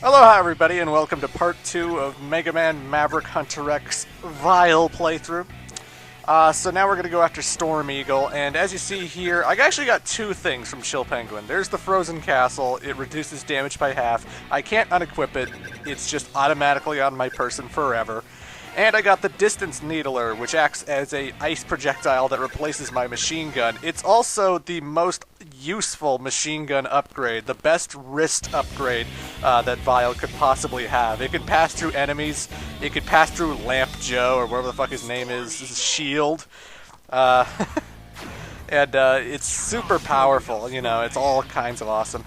Hello, hi everybody, and welcome to part 2 of Mega Man Maverick Hunter X Vile playthrough. So now we're going to go after Storm Eagle, and as you see here, I actually got two things from Chill Penguin. There's the Frozen Castle, it reduces damage by half. I can't unequip it, it's just automatically on my person forever. And I got the Distance Needler, which acts as a ice projectile that replaces my machine gun. It's also the most useful machine gun upgrade, the best wrist upgrade that Vile could possibly have. It could pass through enemies, it could pass through Lamp Joe, or whatever the fuck his name is, his shield. And it's super powerful, you know, it's all kinds of awesome.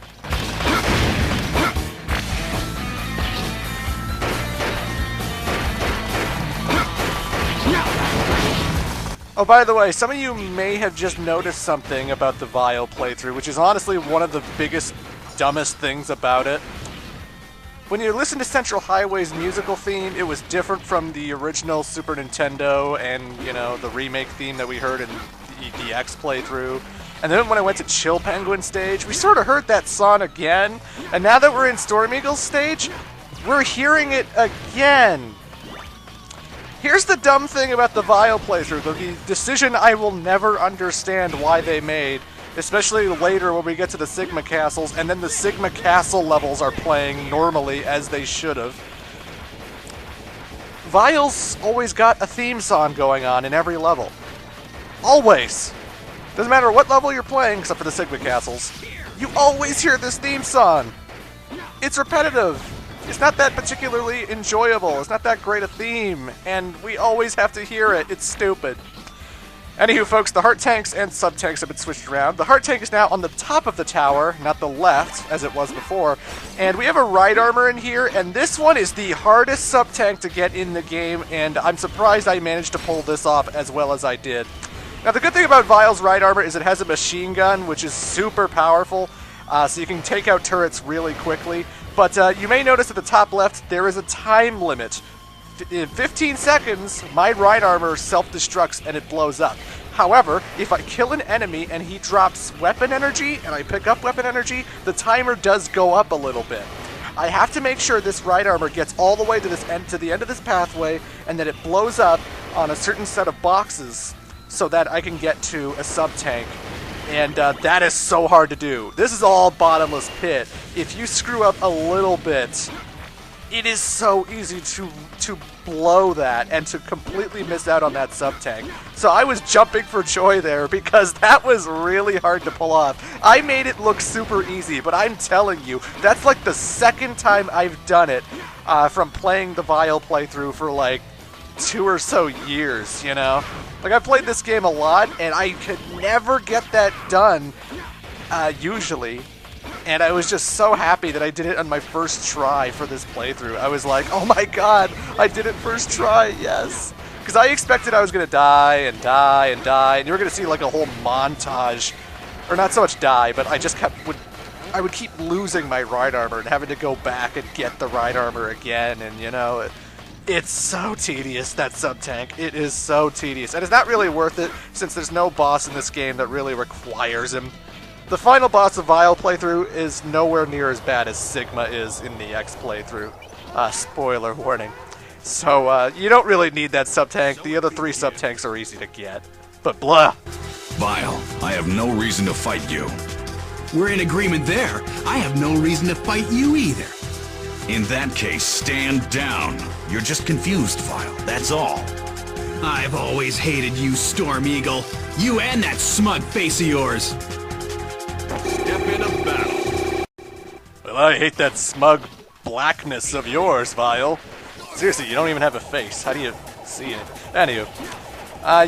Oh, by the way, some of you may have just noticed something about the Vile playthrough, which is honestly one of the biggest, dumbest things about it. When you listen to Central Highway's musical theme, it was different from the original Super Nintendo and, you know, the remake theme that we heard in the EDX playthrough. And then when I went to Chill Penguin stage, we sort of heard that song again. And now that we're in Storm Eagle's stage, we're hearing it again. Here's the dumb thing about the Vile playthrough, the decision I will never understand why they made, especially later when we get to the Sigma Castles, and then the Sigma Castle levels are playing normally as they should have. Vile's always got a theme song going on in every level. Always! Doesn't matter what level you're playing, except for the Sigma Castles, you always hear this theme song! It's repetitive! It's not that particularly enjoyable, it's not that great a theme, and we always have to hear it, it's stupid. Anywho folks, the heart tanks and sub-tanks have been switched around. The heart tank is now on the top of the tower, not the left, as it was before, and we have a ride armor in here, and this one is the hardest sub-tank to get in the game, and I'm surprised I managed to pull this off as well as I did. Now the good thing about Vile's ride armor is it has a machine gun, which is super powerful, so you can take out turrets really quickly. But you may notice at the top left, there is a time limit. In 15 seconds, my ride armor self-destructs and it blows up. However, if I kill an enemy and he drops weapon energy, and I pick up weapon energy, the timer does go up a little bit. I have to make sure this ride armor gets all the way to the end of this pathway, and that it blows up on a certain set of boxes, so that I can get to a sub-tank. And that is so hard to do. This is all bottomless pit. If you screw up a little bit, it is so easy to blow that and to completely miss out on that sub-tank. So I was jumping for joy there because that was really hard to pull off. I made it look super easy, but I'm telling you, that's like the second time I've done it from playing the Vile playthrough for like 2 or so years, you know? Like, I played this game a lot, and I could never get that done, usually. And I was just so happy that I did it on my first try for this playthrough. I was like, oh my god, I did it first try, yes! Because I expected I was going to die, and die, and die, and you were going to see like a whole montage. Or not so much die, but I just I would keep losing my ride armor and having to go back and get the ride armor again, and you know... It's so tedious, that sub-tank. It is so tedious. And it's not really worth it, since there's no boss in this game that really requires him. The final boss of Vile playthrough is nowhere near as bad as Sigma is in the X playthrough. Spoiler warning. So, you don't really need that sub-tank. The other 3 sub-tanks are easy to get. But blah! Vile, I have no reason to fight you. We're in agreement there. I have no reason to fight you either. In that case, stand down. You're just confused, Vile, that's all. I've always hated you, Storm Eagle. You and that smug face of yours. Step into battle. Well, I hate that smug blackness of yours, Vile. Seriously, you don't even have a face. How do you see it? Anywho.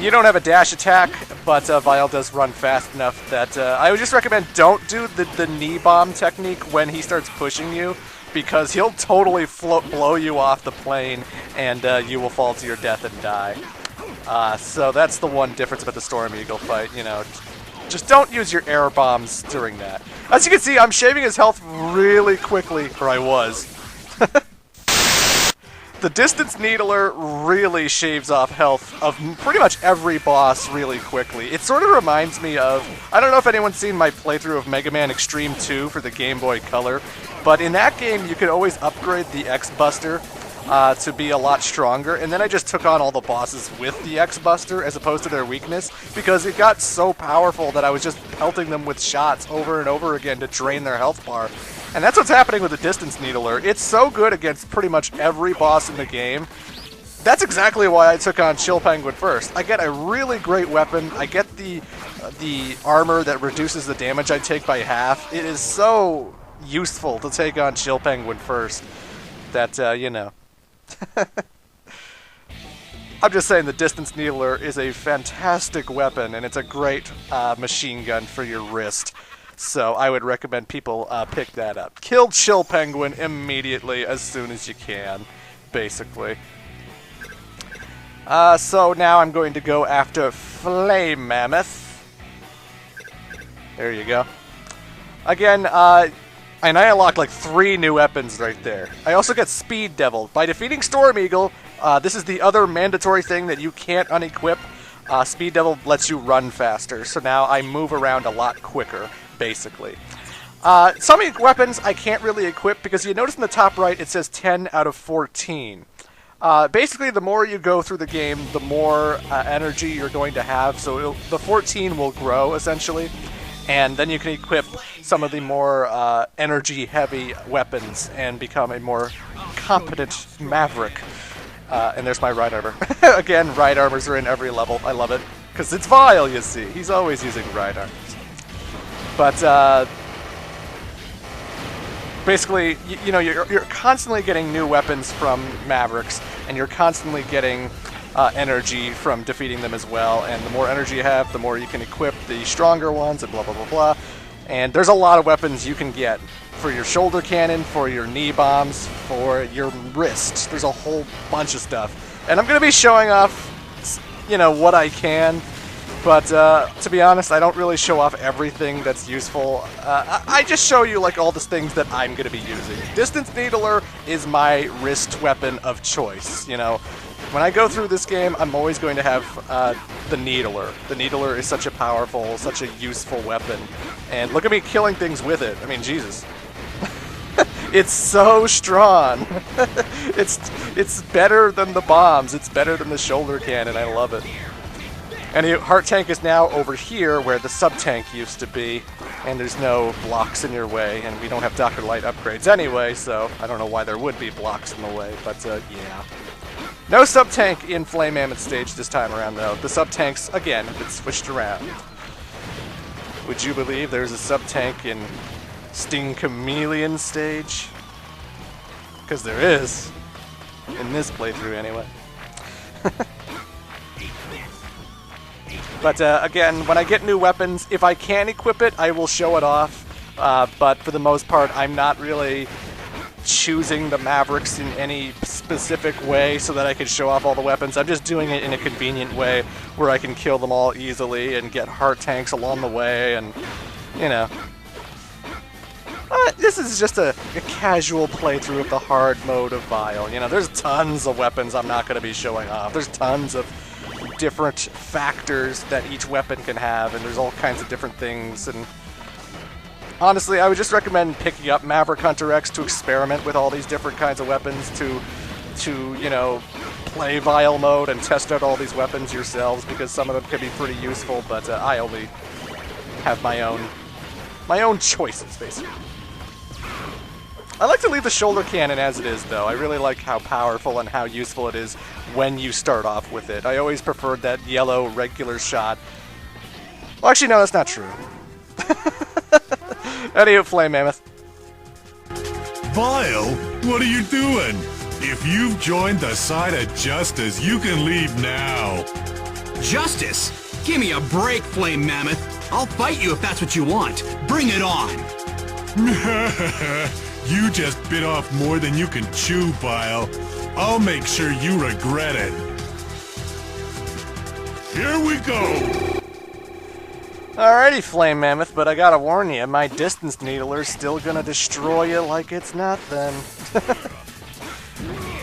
You don't have a dash attack, but Vile does run fast enough that I would just recommend don't do the knee bomb technique when he starts pushing you, because he'll totally blow you off the plane, and you will fall to your death and die. So that's the one difference about the Storm Eagle fight, you know. Just don't use your air bombs during that. As you can see, I'm shaving his health really quickly, or I was. The Distance Needler really shaves off health of pretty much every boss really quickly. It sort of reminds me of... I don't know if anyone's seen my playthrough of Mega Man Extreme 2 for the Game Boy Color, but in that game you could always upgrade the X-Buster to be a lot stronger, and then I just took on all the bosses with the X-Buster as opposed to their weakness, because it got so powerful that I was just pelting them with shots over and over again to drain their health bar. And that's what's happening with the Distance Needler. It's so good against pretty much every boss in the game. That's exactly why I took on Chill Penguin first. I get a really great weapon. I get the armor that reduces the damage I take by half. It is so useful to take on Chill Penguin first that, you know. I'm just saying the Distance Needler is a fantastic weapon, and it's a great machine gun for your wrist. So I would recommend people pick that up. Kill Chill Penguin immediately as soon as you can, basically. So now I'm going to go after Flame Mammoth. There you go. Again, and I unlocked like 3 new weapons right there. I also get Speed Devil. By defeating Storm Eagle, this is the other mandatory thing that you can't unequip. Speed Devil lets you run faster, so now I move around a lot quicker, basically. Some weapons I can't really equip because you notice in the top right it says 10 out of 14. Basically, the more you go through the game, the more energy you're going to have, so the 14 will grow, essentially. And then you can equip some of the more energy-heavy weapons and become a more competent Maverick. And there's my ride armor. Again, ride armors are in every level. I love it. Because it's Vile, you see. He's always using ride armors. But, basically, you know, you're constantly getting new weapons from Mavericks, and you're constantly getting energy from defeating them as well. And the more energy you have, the more you can equip the stronger ones, and blah, blah, blah, blah. And there's a lot of weapons you can get for your shoulder cannon, for your knee bombs, for your wrists. There's a whole bunch of stuff. And I'm going to be showing off, you know, what I can. But to be honest, I don't really show off everything that's useful. I just show you like all the things that I'm going to be using. Distance Needler is my wrist weapon of choice. You know, when I go through this game, I'm always going to have the Needler. The Needler is such a powerful, such a useful weapon. And look at me killing things with it. I mean, Jesus. It's so strong. It's better than the bombs. It's better than the shoulder cannon. I love it. And the heart tank is now over here where the sub-tank used to be, and there's no blocks in your way, and we don't have Dr. Light upgrades anyway, so I don't know why there would be blocks in the way, but yeah. No sub-tank in Flame Mammoth stage this time around, though. The sub-tanks, again, have been switched around. Would you believe there's a sub-tank in Sting Chameleon stage? Because there is. In this playthrough, anyway. But again, when I get new weapons, if I can equip it, I will show it off. But for the most part, I'm not really choosing the Mavericks in any specific way so that I can show off all the weapons. I'm just doing it in a convenient way where I can kill them all easily and get heart tanks along the way, and, you know. This is just a casual playthrough of the hard mode of Vile. You know, there's tons of weapons I'm not going to be showing off. There's tons of different factors that each weapon can have, and there's all kinds of different things. And honestly, I would just recommend picking up Maverick Hunter X to experiment with all these different kinds of weapons, to you know, play Vile mode and test out all these weapons yourselves, because some of them can be pretty useful, but I only have my own choices, basically. I like to leave the shoulder cannon as it is, though. I really like how powerful and how useful it is when you start off with it. I always preferred that yellow regular shot. Well, actually, no, that's not true. Anywho, Flame Mammoth. Vile, what are you doing? If you've joined the side of Justice, you can leave now. Justice? Give me a break, Flame Mammoth. I'll fight you if that's what you want. Bring it on. You just bit off more than you can chew, Vile. I'll make sure you regret it. Here we go! Alrighty, Flame Mammoth, but I gotta warn you, my Distance Needler's still gonna destroy you like it's nothing.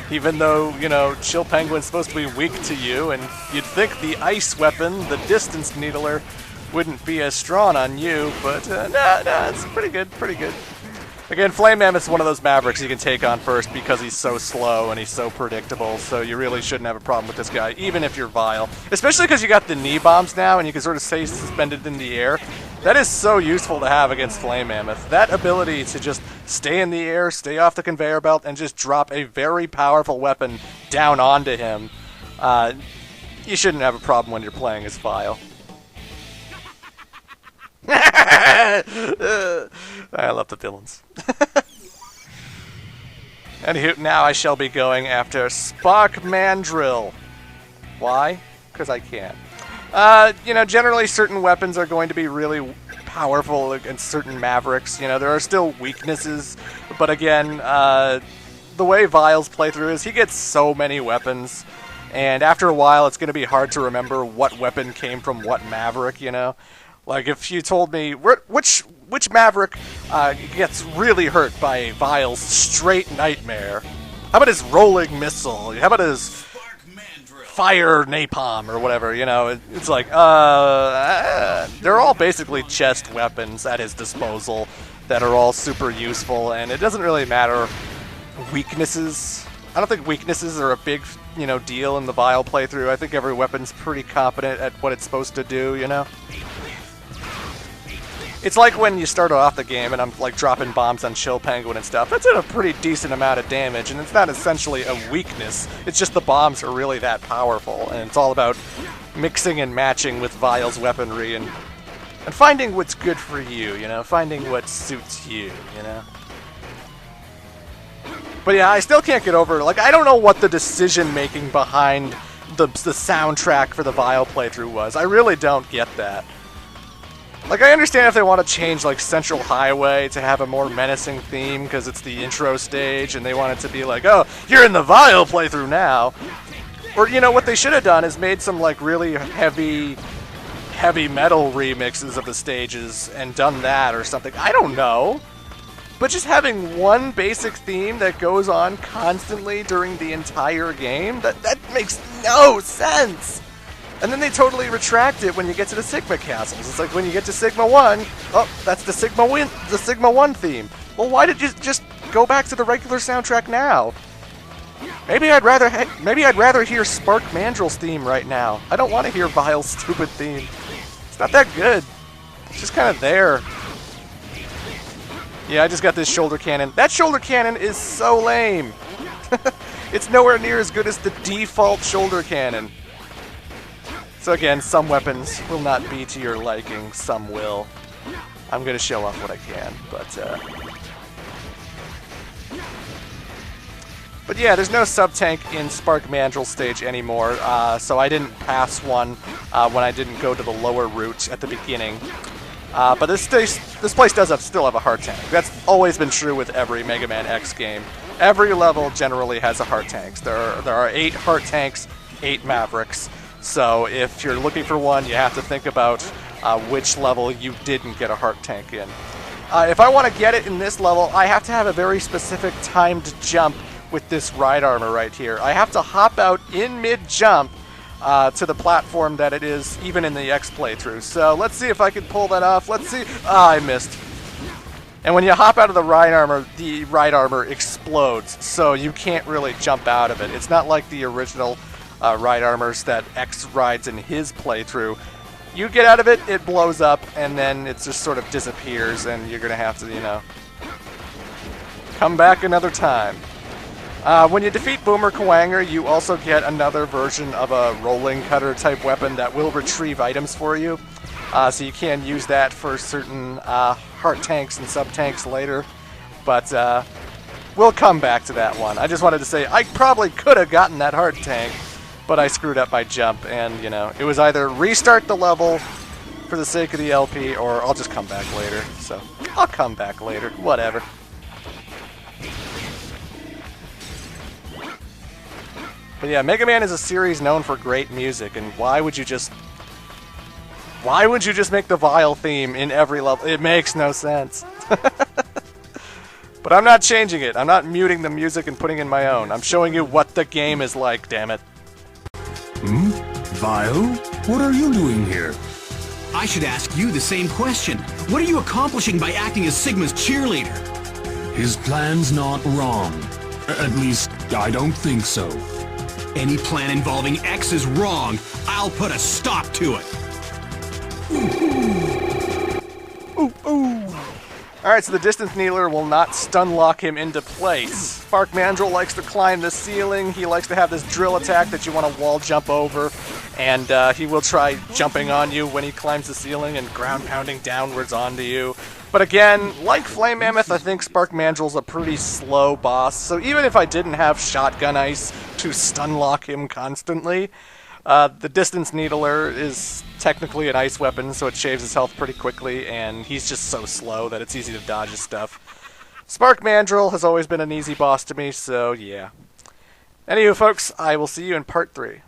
Even though, you know, Chill Penguin's supposed to be weak to you, and you'd think the ice weapon, the distance needler, wouldn't be as strong on you, but no, it's pretty good, pretty good. Again, Flame Mammoth's one of those Mavericks you can take on first because he's so slow and he's so predictable, so you really shouldn't have a problem with this guy, even if you're Vile. Especially because you got the knee bombs now and you can sort of stay suspended in the air. That is so useful to have against Flame Mammoth. That ability to just stay in the air, stay off the conveyor belt, and just drop a very powerful weapon down onto him. You shouldn't have a problem when you're playing as Vile. I love the villains. Anywho, now I shall be going after Spark Mandrill. Why? Because I can. You know, generally certain weapons are going to be really powerful against certain Mavericks. You know, there are still weaknesses, but again, the way Vile's playthrough is, he gets so many weapons, and after a while it's going to be hard to remember what weapon came from what Maverick, you know? Like, if you told me which Maverick gets really hurt by Vile's straight nightmare, how about his rolling missile? How about his fire napalm or whatever? You know, it's like they're all basically chest weapons at his disposal that are all super useful, and it doesn't really matter weaknesses. I don't think weaknesses are a big, you know, deal in the Vile playthrough. I think every weapon's pretty competent at what it's supposed to do, you know? It's like when you start off the game and I'm like dropping bombs on Chill Penguin and stuff. That's at a pretty decent amount of damage, and it's not essentially a weakness. It's just the bombs are really that powerful, and it's all about mixing and matching with Vile's weaponry and finding what's good for you, you know, finding what suits you, you know. But yeah, I still can't get over, like, I don't know what the decision-making behind the soundtrack for the Vile playthrough was. I really don't get that. Like, I understand if they want to change, like, Central Highway to have a more menacing theme because it's the intro stage and they want it to be like, oh, you're in the Vile playthrough now. Or, you know, what they should have done is made some, like, really heavy metal remixes of the stages and done that or something. I don't know. But just having one basic theme that goes on constantly during the entire game, that makes no sense. And then they totally retract it when you get to the Sigma castles. It's like when you get to Sigma 1, oh, that's the Sigma 1 theme. Well, why did you just go back to the regular soundtrack now? Maybe I'd rather hear Spark Mandrill's theme right now. I don't want to hear Vile's stupid theme. It's not that good. It's just kind of there. Yeah, I just got this shoulder cannon. That shoulder cannon is so lame. It's nowhere near as good as the default shoulder cannon. So again, some weapons will not be to your liking, some will. I'm going to show off what I can, but yeah, there's no sub-tank in Spark Mandrill stage anymore, so I didn't pass one when I didn't go to the lower route at the beginning. But this place does still have a heart tank. That's always been true with every Mega Man X game. Every level generally has a heart tank. There are 8 heart tanks, 8 Mavericks. So if you're looking for one, you have to think about which level you didn't get a heart tank in. If I want to get it in this level, I have to have a very specific timed jump with this ride armor right here. I have to hop out in mid-jump to the platform that it is even in the X playthrough. So let's see if I can pull that off. Let's see. Ah, I missed. And when you hop out of the ride armor explodes, so you can't really jump out of it. It's not like the original ride armors that X rides in his playthrough. You get out of it, it blows up, and then it just sort of disappears, and you're going to have to, you know, come back another time. When you defeat Boomer Kuwanger, you also get another version of a rolling cutter type weapon that will retrieve items for you. So you can use that for certain heart tanks and sub-tanks later. But we'll come back to that one. I just wanted to say I probably could have gotten that heart tank, but I screwed up my jump, and, you know, it was either restart the level for the sake of the LP, or I'll just come back later. So, I'll come back later. Whatever. But yeah, Mega Man is a series known for great music, and why would you just make the Vile theme in every level? It makes no sense. But I'm not changing it. I'm not muting the music and putting in my own. I'm showing you what the game is like, damn it. Vile? What are you doing here? I should ask you the same question. What are you accomplishing by acting as Sigma's cheerleader? His plan's not wrong. At least, I don't think so. Any plan involving X is wrong. I'll put a stop to it. Alright, so the Distance Needler will not stun lock him into place. Spark Mandrill likes to climb the ceiling. He likes to have this drill attack that you want to wall jump over. And he will try jumping on you when he climbs the ceiling and ground pounding downwards onto you. But again, like Flame Mammoth, I think Spark Mandrill's a pretty slow boss. So even if I didn't have Shotgun Ice to stun lock him constantly, the Distance Needler is technically an ice weapon, so it shaves his health pretty quickly, and he's just so slow that it's easy to dodge his stuff. Spark Mandrill has always been an easy boss to me, so yeah. Anywho, folks, I will see you in part 3.